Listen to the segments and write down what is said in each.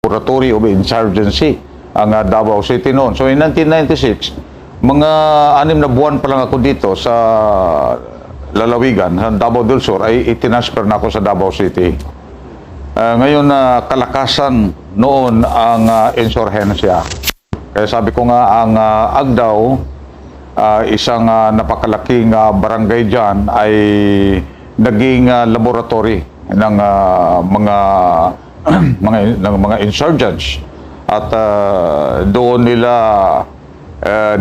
Laboratory of Insurgency ang Davao City noon. So in 1996, mga 6 na buwan pa lang ako dito sa lalawigan, sa Davao del Sur, ay itinasper na ako sa Davao City. Ngayon na kalakasan noon ang insurhensya. Kaya sabi ko nga ang Agdao, isang napakalaking barangay dyan ay naging laboratory ng mga insurgents. At doon nila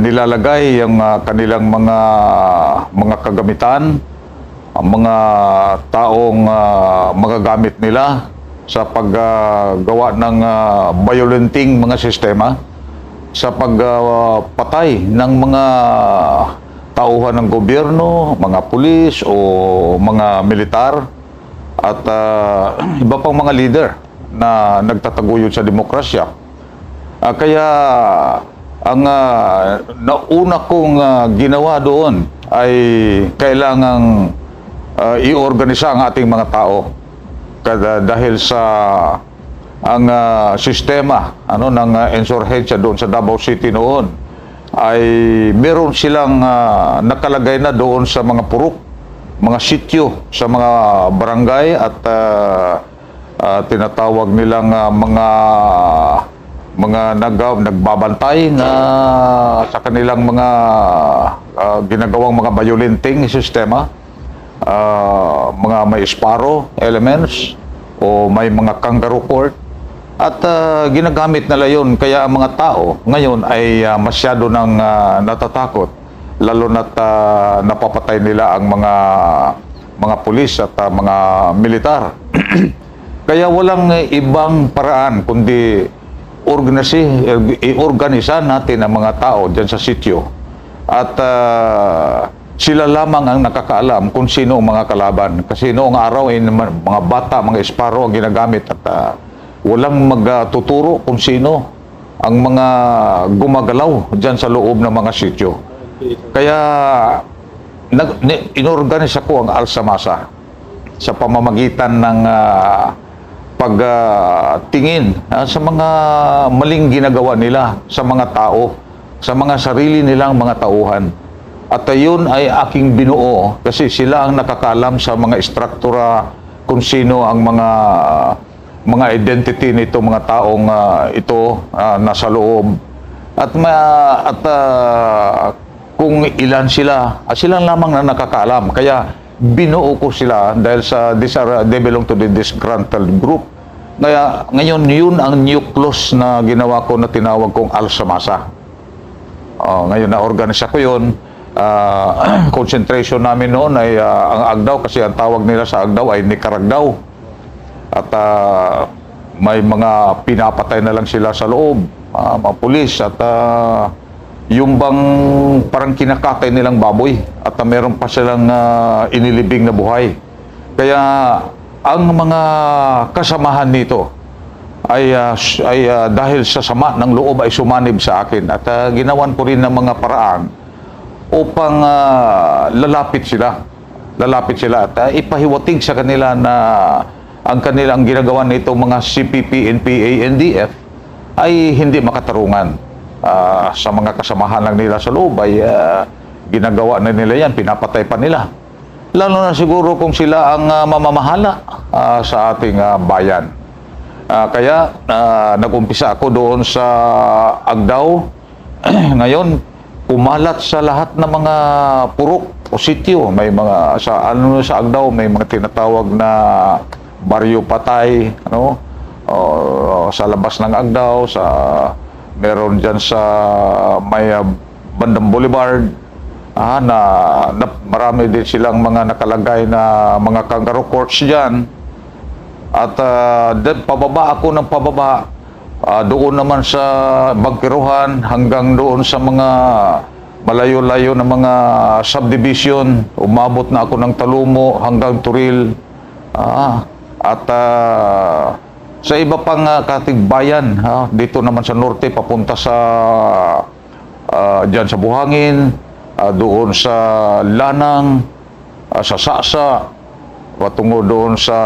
nilalagay yung kanilang mga kagamitan, ang mga taong magagamit nila sa paggawa ng violenting mga sistema, sa pagpatay ng mga tauhan ng gobyerno, mga pulis o mga militar at iba pang mga leader na nagtataguyod sa demokrasya. Kaya ang nauna kong ginawa doon ay kailangang i-organisa ang ating mga tao. Dahil sa ang sistema ng insurhensya doon sa Davao City noon ay meron silang nakalagay na doon sa mga purok, mga sityo, sa mga barangay at tinatawag nilang mga nagbabantay na sa kanilang mga ginagawang mga violenting sistema, mga may Sparrow elements o may mga kangaroo court at ginagamit nila yun. Kaya ang mga tao ngayon ay masyado nang natatakot, lalo na't napapatay nila ang mga pulis at mga militar. Kaya walang ibang paraan kundi i-organisa natin ang mga tao dyan sa sityo at sila lamang ang nakakaalam kung sino ang mga kalaban. Kasi noong araw ay mga bata, mga Sparrow ang ginagamit at walang magtuturo kung sino ang mga gumagalaw dyan sa loob ng mga sityo. Kaya inorganisa ko ang Alsamasa sa pamamagitan ng pagtingin sa mga maling ginagawa nila sa mga tao, sa mga sarili nilang mga tauhan. At yun ay aking binuo kasi sila ang nakakaalam sa mga struktura kung sino ang mga identity nito mga taong ito nasa loob. At kung ilan sila, sila lamang na nakakaalam. Kaya binuo ko sila dahil they belong to the disgruntled group. Ngayon yun ang nucleus na ginawa ko na tinawag kong Alsamasa. Ngayon na-organisa ko yun. Concentration namin noon ay ang Agdao, kasi ang tawag nila sa Agdao ay Nicaragdao. At may mga pinapatay na lang sila sa loob, mga pulis at yung bang parang kinakatay nilang baboy at meron pa silang inilibing na buhay. Kaya ang mga kasamahan nito ay dahil sa sama ng loob ay sumanib sa akin at ginawan ko rin ng mga paraan upang lalapit sila at ipahiwatig sa kanila na ang kanilang ginagawa nitong mga CPP, NPA, NDF ay hindi makatarungan. Sa mga kasamahan lang nila sa loob ay ginagawa na nila yan, pinapatay pa nila. Lalo na siguro kung sila ang mamamahala sa ating bayan. Kaya nag-umpisa ako doon sa Agdao. Ngayon, kumalat sa lahat ng mga purok o sityo. May mga sa Agdao may mga tinatawag na Baryo Patay, sa labas ng Agdao, meron diyan sa may Bandang Boulevard, na marami din silang mga nakalagay na mga kangaroo courts diyan. At pababa ako ng pababa, doon naman sa Bagkiruhan hanggang doon sa mga malayo-layo na mga subdivision. Umabot na ako ng Talumo hanggang Turil. At sa iba pang katigbayan, dito naman sa norte, papunta sa dyan sa Buhangin, doon sa Lanang, sa Sasa, patungo doon sa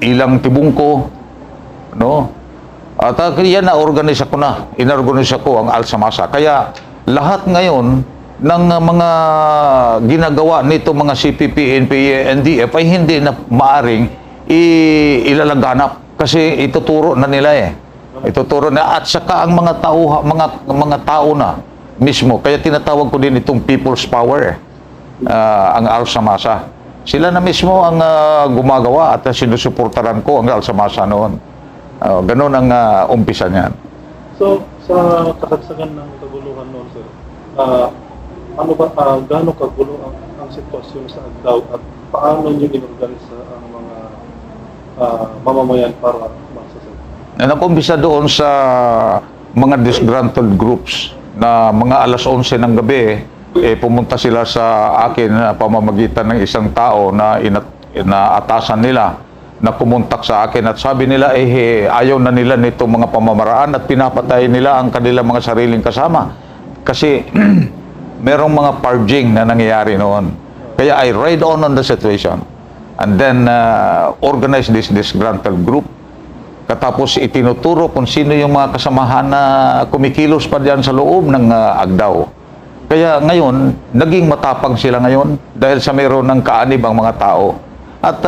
ilang tibungko, no? At yan na-organisa ko na. Inorganisa ko ang Alsamasa. Kaya lahat ngayon ng mga ginagawa nito mga CPP, NPA, NDF ay hindi na maaring ilalaganap kasi ituturo na nila eh. Ituturo na at saka ang mga tao na mismo. Kaya tinatawag ko din itong people's power ang Alsamasa. Sila na mismo ang gumagawa at sinusuportaran ko ang Alsamasa noon. Ganun ang umpisa niyan. So, sa kasagsagan ng kaguluhan noon, sir, gaano kagulo ang sitwasyon sa Agdao at paano niyo inorganisa ang mga mamamayan para magsasal? Nag-umpisa doon sa mga disgruntled groups na mga alas 11 ng gabi, pumunta sila sa akin na pamamagitan ng isang tao na inaatasan nila na pumuntak sa akin at sabi nila ayaw na nila nitong mga pamamaraan at pinapatay nila ang kanilang mga sariling kasama. Kasi merong mga purging na nangyayari noon. Kaya I ride on the situation and then organize this disgruntled group. Katapos itinuturo kung sino yung mga kasamahan na kumikilos pa diyan sa loob ng Agdao. Kaya ngayon, naging matapang sila ngayon dahil sa mayroon ng kaanib ang mga tao. At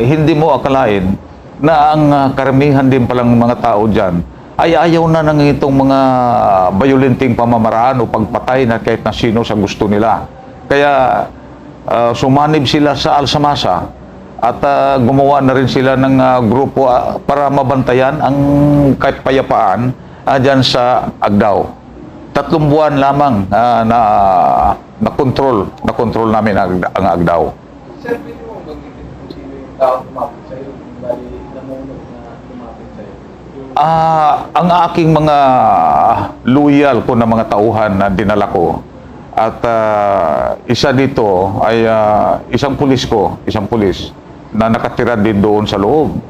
hindi mo akalain na ang karamihan din palang mga tao dyan ay ayaw na ng itong mga violenting pamamaraan o pagpatay na kahit na sino sa gusto nila. Kaya sumanib sila sa Alsamasa at gumawa na rin sila ng grupo para mabantayan ang kahit payapaan dyan sa Agdao. 3 buwan lamang na control namin ang Agdao. Sir, pwede mo mag-ibig kung sino yung tao lumapit sa'yo, bali namunod na lumapit sa'yo? Ang aking mga loyal ko na mga tauhan na dinala ko at isa dito ay isang pulis na nakatira din doon sa loob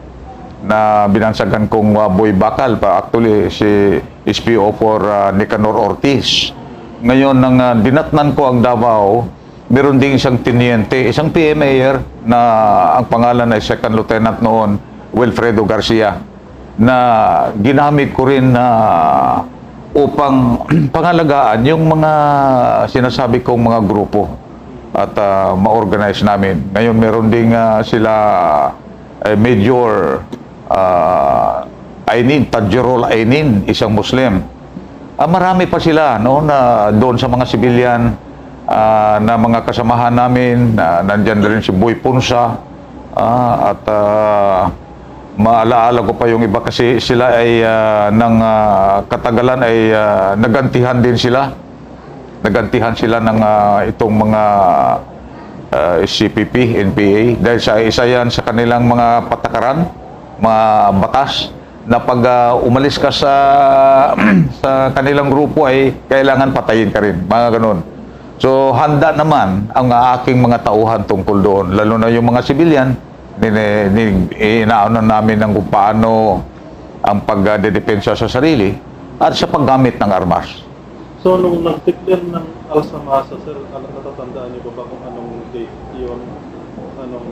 na binansagan kong Boy Bakal pa actually si SPO for Nicanor Ortiz. Ngayon nang dinatnan ko ang Davao, meron ding isang tiniente, isang PMAer na ang pangalan ay Second Lieutenant noon, Wilfredo Garcia, na ginamit ko rin upang pangalagaan yung mga sinasabi kong mga grupo at ma-organize namin. Ngayon meron ding sila Major Tadjerol Ainin, isang Muslim. Marami pa sila no, na doon sa mga sibilyan na mga kasamahan namin, nandyan na rin si Boy Punsa at maalaala ko pa yung iba kasi sila ay ng katagalan ay nagantihan din sila. Nagantihan sila ng itong mga CPP, NPA dahil sa isa yan sa kanilang mga patakaran, mga batas na pag umalis ka sa kanilang grupo ay kailangan patayin ka rin, mga ganun. So handa naman ang aking mga tauhan tungkol doon, lalo na yung mga sibilyan, inaano namin ng kung paano ang pagdedepensa sa sarili at sa paggamit ng armas. So, nung nag-declare ng Alsamasa, sir, natatandaan niyo ba kung anong date yun? Anong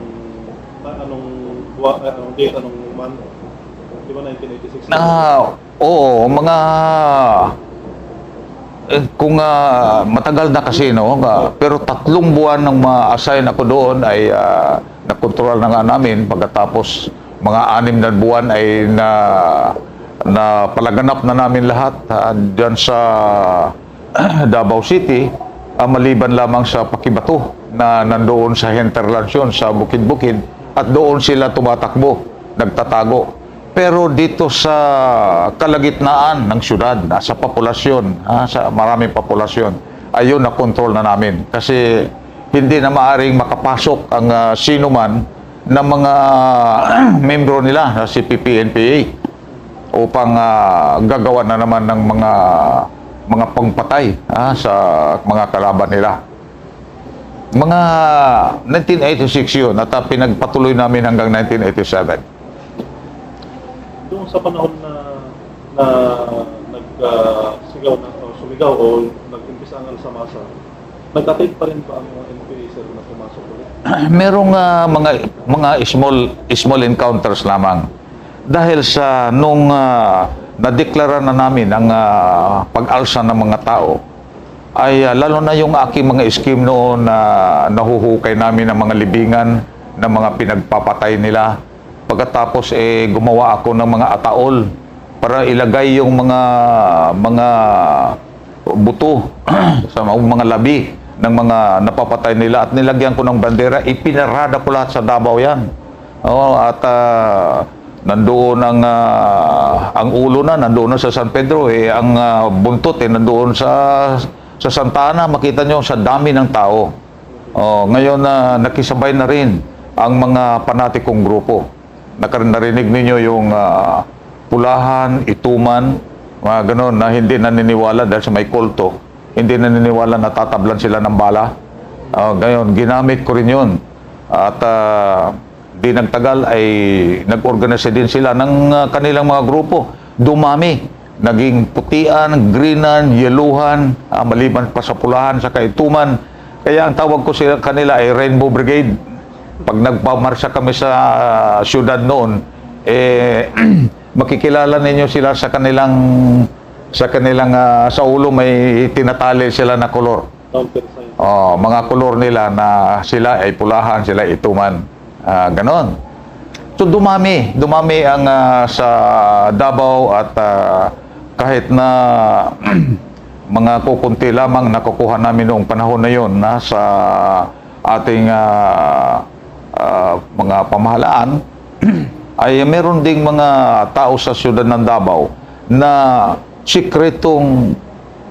date, anong month? Di ba 1986? Oo, mga kung matagal na kasi no, pero 3 buwan nang ma-assign ako doon ay nakontrol na nga namin. Pagkatapos mga 6 na buwan ay na palaganap na namin lahat diyan sa Davao City, maliban lamang sa Pakibato na nandoon sa hinterlands yun, sa bukid-bukid, at doon sila tumatakbo, nagtatago. Pero dito sa kalagitnaan ng syudad, sa populasyon, sa maraming populasyon, ayun na kontrol na namin. Kasi hindi na maaring makapasok ang sino man na mga membro nila sa CPP, NPA upang gagawa na naman ng mga pangpatay sa mga kalaban nila. Mga 1986 yun at pinagpatuloy namin hanggang 1987. Doon sa panahon na sumigaw o nag-umpisa ang Alsamasa, Nagtatake pa rin ba ang mga NPA sir na pumasok ulit? Merong mga small encounters lamang. Dahil sa nung nadeklara na namin ang pag-alsa ng mga tao, ay lalo na yung aking mga scheme noon na nahuhukay namin ng mga libingan ng mga pinagpapatay nila. Pagkatapos gumawa ako ng mga ataol para ilagay yung mga buto sa mga labi ng mga napapatay nila at nilagyan ko ng bandera, ipinarada ko lahat sa Davao yan. At nandoon ang ulo na, nandoon na sa San Pedro, ang buntot nandoon sa Santa Ana. Makita nyo sa dami ng tao. Ngayon nakisabay na rin ang mga panatikong grupo. Narinig ninyo yung Pulahan, Ituman, mga ganon na hindi naniniwala dahil sa may kulto. Hindi naniniwala na tatablan sila ng bala. Ngayon, ginamit ko rin yun. At di nagtagal ay nag-organize din sila ng kanilang mga grupo. Dumami. Naging putian, greenan, yeluhan, maliban pa sa Pulahan, sa Ituman. Kaya ang tawag ko sila kanila ay Rainbow Brigade. Pag nagpamarsya kami sa syudad noon, makikilala ninyo sila sa kanilang sa ulo may tinatali sila na kolor. Counter sign. Mga kolor nila na sila ay Pulahan, sila Ituman. Ganon. So dumami ang sa Davao at kahit na mga kukunti lamang nakukuha namin noong panahon na yon na sa ating mga pamahalaan ay meron ding mga tao sa siyudad ng Davao na sikretong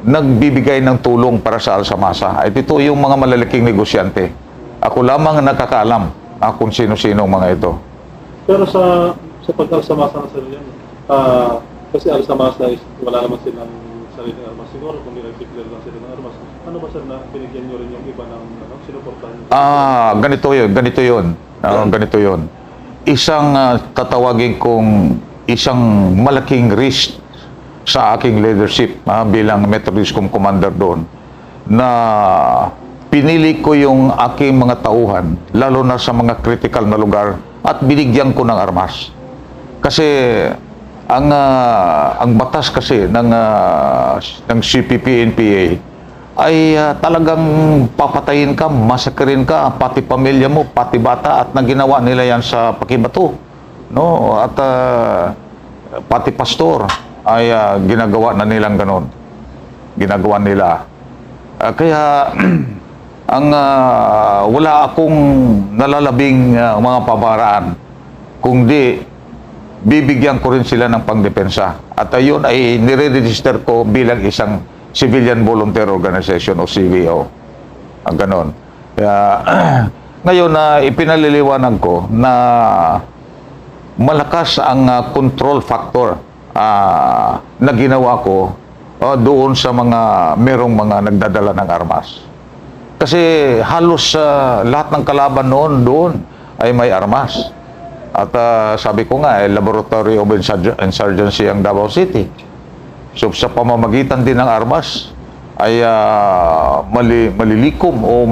nagbibigay ng tulong para sa Alsamasa. Ay ito yung mga malalaking negosyante. Ako lamang nakakaalam kung sino-sino mga ito. Pero sa pag-alsamasa na sir yan, kasi alsamasa is wala naman silang sariling armas. Siguro kung nilagpipler lang sila ng armas. Ano ba sir na binigyan nyo rin yung iba ng sinuportahan nyo? Ganito yun. Isang tatawagin kong isang malaking risk sa aking leadership bilang Metro Discom Commander doon na pinili ko yung aking mga tauhan lalo na sa mga critical na lugar at binigyan ko ng armas. Kasi ang batas kasi ng CPP-NPA ay talagang papatayin ka, masakrin ka, pati pamilya mo, pati bata, at naginawa nila yan sa Pakibato. No? At pati pastor ay ginagawa na nilang ganon. Ginagawa nila. Kaya wala akong nalalabing mga pabaraan, kundi bibigyan ko rin sila ng pangdepensa. At ayun ay nire-register ko bilang isang Civilian Volunteer Organization o CVO. Ang ganon. Kaya ngayon na ipinaliliwanag ko na malakas ang control factor na ginawa ko doon sa merong mga nagdadala ng armas. Kasi halos lahat ng kalaban noon doon ay may armas. At sabi ko nga, Laboratory of Insurgency ang Davao City. So sa pamamagitan din ng armas ay malilikom o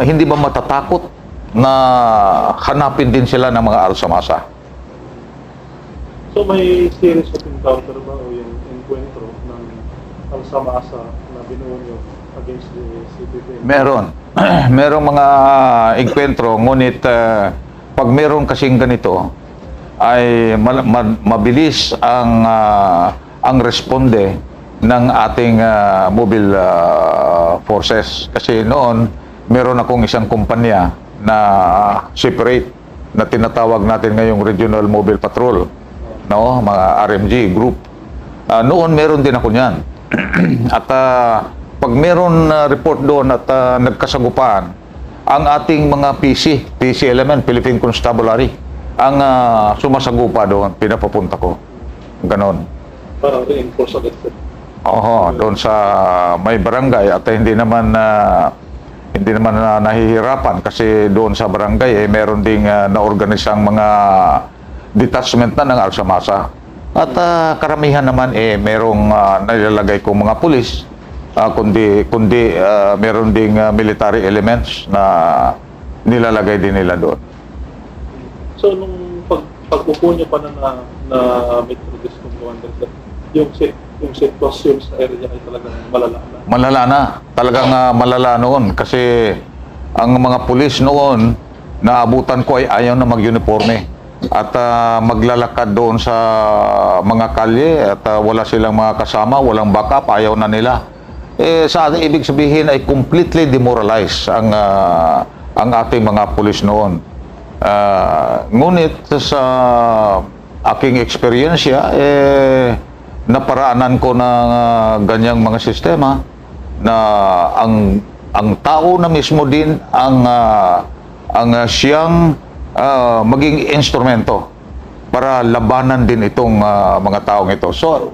hindi ba matatakot na hanapin din sila ng mga alsamasa. So may series of encounter ba o yung encuentro ng alsamasa na binuo nyo against the CPP? Meron. Merong mga enkwentro, ngunit pag meron kasing ganito, ay mabilis ang responde ng ating mobile forces. Kasi noon, meron akong isang kumpanya na separate na tinatawag natin ngayong Regional Mobile Patrol, no? Mga RMG group. Noon meron din ako niyan. At pag meron report doon at nagkasagupaan, ang ating mga PC element, Philippine Constabulary, ang sumasagupa doon, pinapapunta ko. Ganon. Parang reinforce agad sir. Doon sa may barangay at hindi naman nahihirapan kasi doon sa barangay meron ding naorganisang mga detachment na ng alsamasa. At karamihan naman merong nilalagay kong mga pulis kundi meron ding military elements na nilalagay din nila doon. So, nung pagpupo niyo pa na Metro Discom Commander, sir, yung sitwasyon sa area ay talagang malala na. Malala na. Talagang malala noon. Kasi ang mga pulis noon, naabutan ko ay ayaw na mag-uniforme. At maglalakad doon sa mga kalye at wala silang mga kasama, walang backup, ayaw na nila. Sa ating ibig sabihin ay completely demoralized ang ating mga pulis noon. Ngunit sa aking experience, naparaanan ko ng ganyang mga sistema na ang tao na mismo din ang siyang maging instrumento para labanan din itong mga taong ito. So,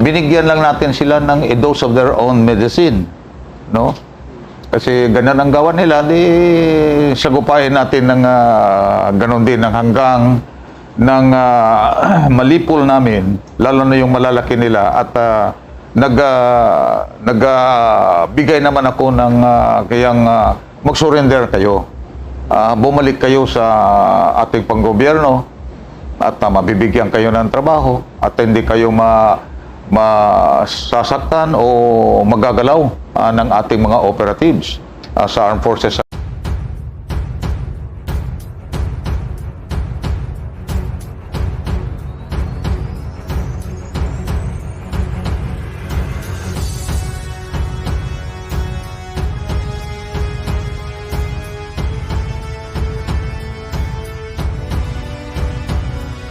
binigyan lang natin sila ng a dose of their own medicine, no? Kasi ganyan ang gawa nila, di sagupahin natin ng ganon din ng hanggang ng malipol namin, lalo na yung malalaki nila, at nagbigay naman ako ng kayang mag-surrender kayo. Bumalik kayo sa ating panggobyerno at mabibigyan kayo ng trabaho at hindi kayo masasaktan o magagalaw ng ating mga operatives sa armed forces.